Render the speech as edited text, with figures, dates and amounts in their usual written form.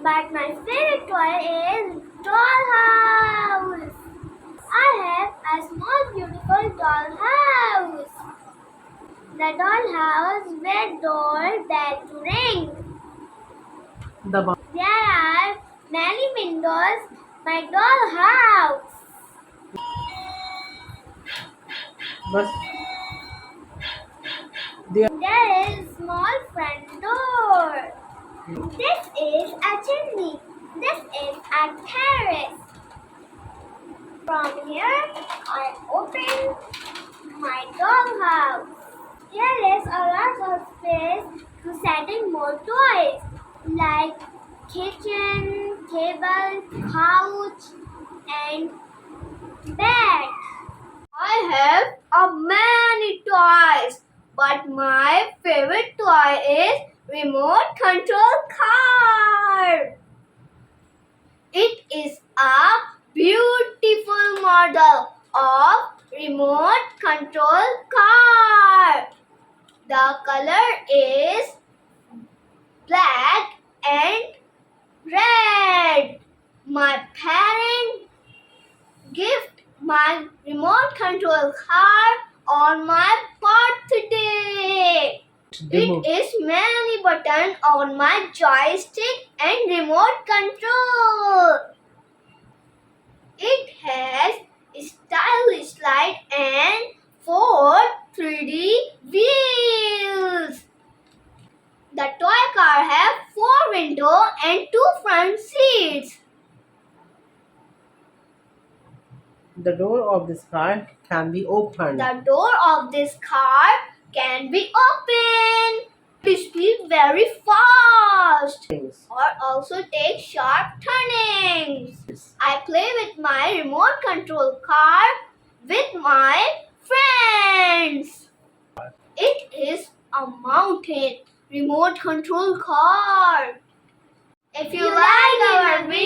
But my favorite toy is dollhouse. I have a small beautiful dollhouse. The dollhouse where doorbell ring. There are many windows. My dollhouse. There is small front door. This is a chimney. This is a terrace. From here, I open my dollhouse. Here is a lot of space to set in more toys like kitchen, table, couch, and bed. I have many toys, but my favorite toy is remote control car. It is a beautiful model of remote control car. The color is black and red. My parents gift my remote control car on my birthday. It is many buttons on my joystick and remote control. It has a stylish light and 4 3D wheels. The toy car has 4 windows and 2 front seats. The door of this car can be opened. The door of this car can be opened. We speed very fast or also take sharp turnings. I play with my remote control car with my friends. It is a mountain remote control car. If you like our video,